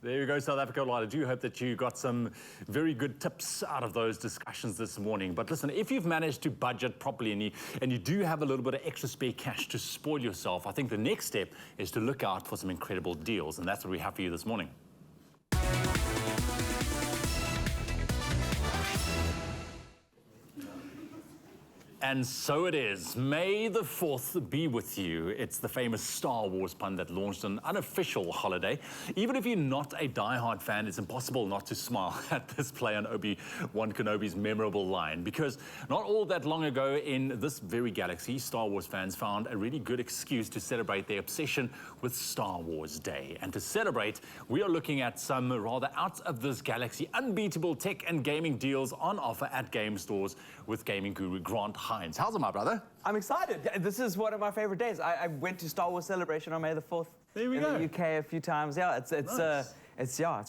There you go, South Africa. Well, I do hope that you got some very good tips out of those discussions this morning. But listen, if you've managed to budget properly and you do have a little bit of extra spare cash to spoil yourself, I think the next step is to look out for some incredible deals. And that's what we have for you this morning. And so it is. May the 4th be with you. It's the famous Star Wars pun that launched an unofficial holiday. Even if you're not a diehard fan, it's impossible not to smile at this play on Obi-Wan Kenobi's memorable line, because not all that long ago in this very galaxy, Star Wars fans found a really good excuse to celebrate their obsession with Star Wars Day. And to celebrate, we are looking at some rather out of this galaxy, unbeatable tech and gaming deals on offer at game stores with gaming guru Grant Hines. How's it, my brother? I'm excited. This is one of my favorite days. I went to Star Wars Celebration on May the 4th. There we go. In the UK a few times. Yeah, it's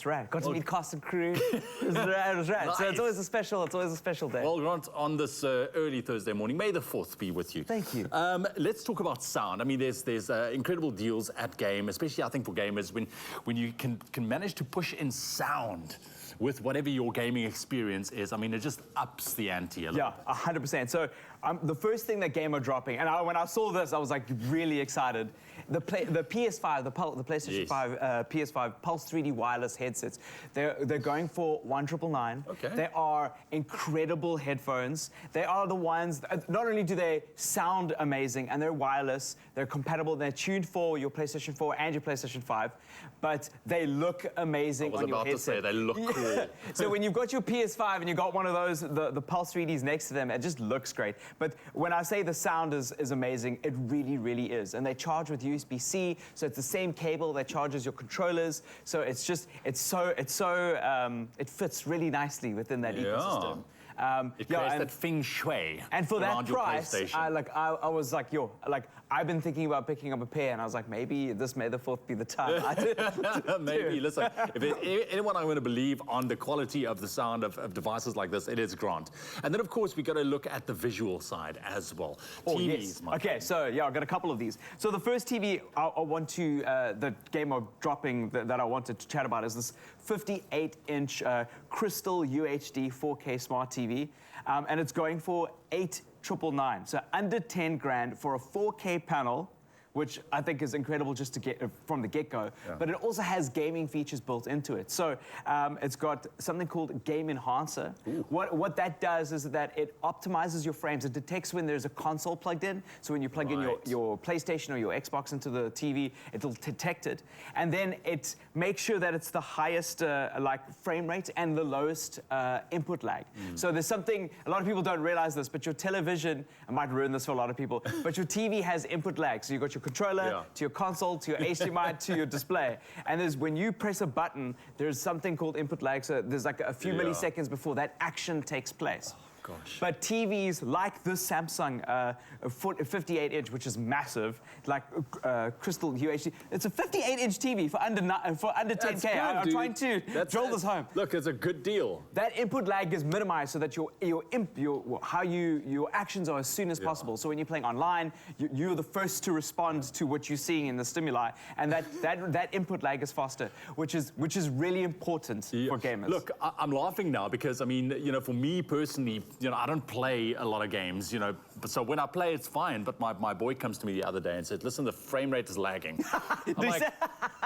rad. Got to meet cast and crew. It was rad. Nice. So it's always a special day. Well, Grant, on this early Thursday morning, May the 4th be with you. Thank you. Let's talk about sound. I mean, there's incredible deals at game, especially I think for gamers when you can manage to push in sound with whatever your gaming experience is. I mean, it just ups the ante a lot. Yeah, 100%. So the first thing that Game are dropping, and when I saw this, I was like really excited. The PS5, the PlayStation 5, PS5 Pulse 3D wireless headsets. They're going for $1,999. Okay. They are incredible headphones. They are the ones. Not only do they sound amazing and they're wireless, they're compatible. They're tuned for your PlayStation 4 and your PlayStation 5, but they look amazing on your headset. I was about to say they look cool. So when you've got your PS5 and you've got one of those, the Pulse 3Ds next to them, it just looks great. But when I say the sound is amazing, it really, really is. And they charge with USB-C, so it's the same cable that charges your controllers. So it fits really nicely within that ecosystem. It creates that feng shui. And for that price, I was like, I've been thinking about picking up a pair, and I was like, maybe this May the 4th be the time. Maybe. Listen, if anyone I'm going to believe on the quality of the sound of devices like this, it is Grant. And then, of course, we got to look at the visual side as well. TVs, yes. my Okay, so yeah, I've got a couple of these. So the first TV I want to, the game of dropping that I wanted to chat about is this 58-inch Crystal UHD 4K smart TV, and it's going for $8,999. So under 10 grand for a 4K panel, which I think is incredible just to get from the get-go. Yeah. But it also has gaming features built into it. So it's got something called Game Enhancer. What that does is that it optimizes your frames. It detects when there's a console plugged in. So when you plug in your PlayStation or your Xbox into the TV, it'll detect it. And then it makes sure that it's the highest frame rate and the lowest input lag. So there's something, a lot of people don't realize this, but your television, I might ruin this for a lot of people, but your TV has input lag. So you've got your controller, to your console, to your HDMI, to your display. And when you press a button, there's something called input lag. So there's like a few milliseconds before that action takes place. Gosh. But TVs like this Samsung 58-inch, which is massive, like Crystal UHD, it's a 58-inch TV for under 10K. I'm trying to drill this home. Look, it's a good deal. That input lag is minimized so that your actions are as soon as possible. So when you're playing online, you're the first to respond to what you're seeing in the stimuli, and that input lag is faster, which is really important for gamers. Look, I'm laughing now because I mean, for me personally, I don't play a lot of games, so when I play, it's fine. But my boy comes to me the other day and said, listen, the frame rate is lagging. I'm like,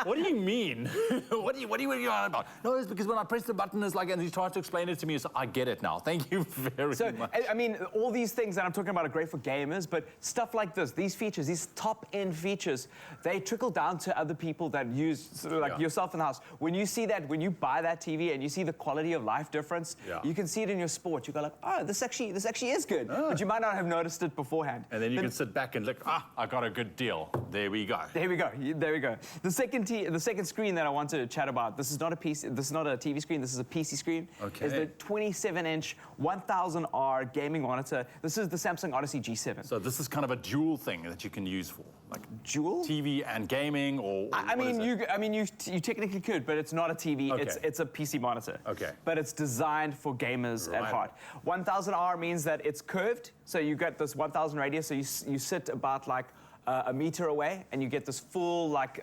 what do you mean? what are you on about? No, it's because when I press the button, it's like, and he tries to explain it to me, so I get it now. Thank you very much. I mean, all these things that I'm talking about are great for gamers, but stuff like this, these features, these top-end features, they trickle down to other people that use, yourself in the house. When you see that, when you buy that TV and you see the quality of life difference, you can see it in your sport. You go like, oh, this actually is good, but you might not have noticed it beforehand. And then you can sit back and look, I got a good deal. There we go. There we go. The second screen that I want to chat about, this is not a TV screen, this is a PC screen. Okay. Is the 27-inch 1000R gaming monitor. This is the Samsung Odyssey G7. So this is kind of a dual thing that you can use for, like dual TV and gaming, or you technically could, but it's not a TV. Okay. It's a PC monitor. Okay. But it's designed for gamers at heart. 1000R means that it's curved, so you get this 1000 radius, so you sit about like a meter away, and you get this full like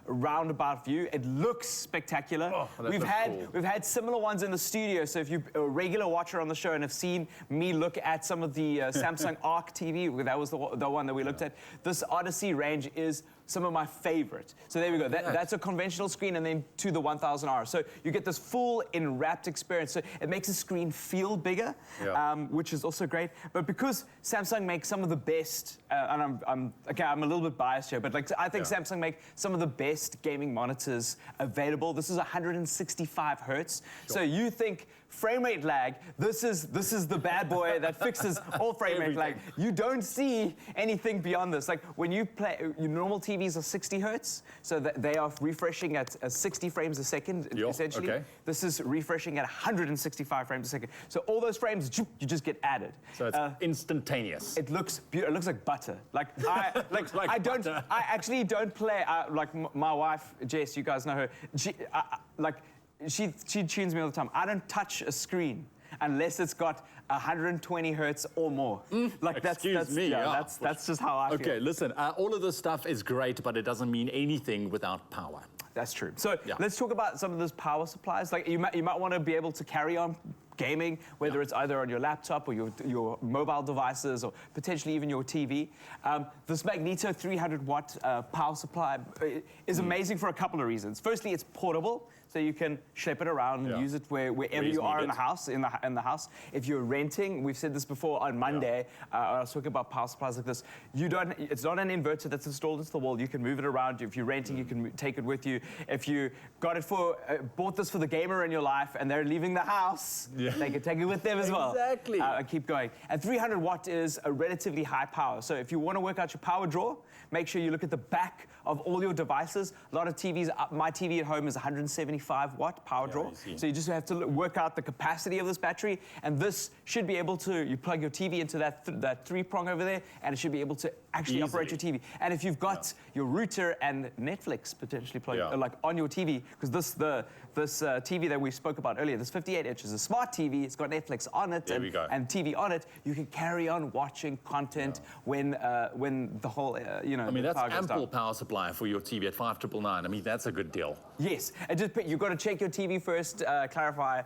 roundabout view. It looks spectacular. Oh, that looks cool. We've had similar ones in the studio. So if you're a regular watcher on the show and have seen me look at some of the Samsung Arc TV, that was the one that we looked at. This Odyssey range is some of my favorite. So there we go. That's a conventional screen, and then to the 1000R. So you get this full enwrapped experience. So it makes the screen feel bigger, which is also great. But because Samsung makes some of the best, and I'm a little bit biased here, but like I think Samsung make some of the best gaming monitors available. This is 165 hertz. Sure. So you think frame rate lag, this is the bad boy that fixes all frame rate lag. You don't see anything beyond this. Like when you play, your normal TVs are 60 hertz, so that they are refreshing at 60 frames a second, essentially. Okay. This is refreshing at 165 frames a second. So all those frames, you just get added. So it's instantaneous. It looks beautiful. It looks like butter. Like I actually don't play. Like my wife, Jess, you guys know her. She tunes me all the time. I don't touch a screen unless it's got 120 hertz or more. That's just how I feel. Okay, listen, all of this stuff is great, but it doesn't mean anything without power. That's true. So let's talk about some of those power supplies. Like you might want to be able to carry on gaming, whether it's either on your laptop or your mobile devices or potentially even your TV. This Magneto 300 watt power supply is amazing for a couple of reasons. Firstly, it's portable, so you can shape it around and use it wherever you are in the house. In the house, if you're renting, we've said this before on Monday. I was talking about power supplies like this. It's not an inverter that's installed into the wall. You can move it around. If you're renting, you can take it with you. If you got it bought this for the gamer in your life and they're leaving the house, they can take it with them as well. Exactly. And keep going. And 300 watt is a relatively high power. So if you want to work out your power draw, make sure you look at the back of all your devices. A lot of TVs, my TV at home is 175 watt power draw. So you just have to work out the capacity of this battery. And this should be able to, you plug your TV into that three-prong over there, and it should be able to actually operate your TV. And if you've got your router and Netflix potentially plugged like on your TV, because this TV that we spoke about earlier, this 58 inch is a smart TV. It's got Netflix on it and TV on it. You can carry on watching content when the whole I mean, that's ample power supply for your TV at 5,999. I mean, that's a good deal. Yes, and you've got to check your TV first, clarify,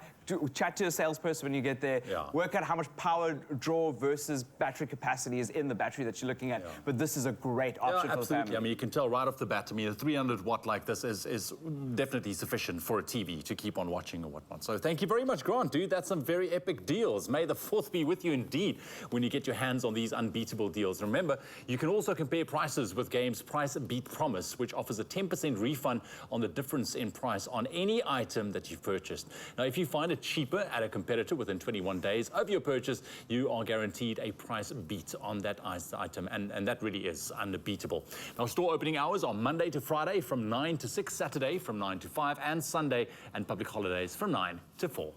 chat to a salesperson when you get there, work out how much power draw versus battery capacity is in the battery that you're looking at. But this is a great option for the family. I mean, you can tell right off the bat, I mean, a 300 watt like this is definitely sufficient for a TV to keep on watching or whatnot. So thank you very much, Grant, dude. That's some very epic deals. May the 4th be with you indeed when you get your hands on these unbeatable deals. Remember, you can also compare prices with Game's Price Beat Promise, which offers a 10% refund on the difference in price on any item that you've purchased. Now, if you find it cheaper at a competitor within 21 days of your purchase, you are guaranteed a price beat on that item, and that really is unbeatable. Now, store opening hours are Monday to Friday from 9 to 6, Saturday from 9 to 5, and Sunday and public holidays from 9 to 4.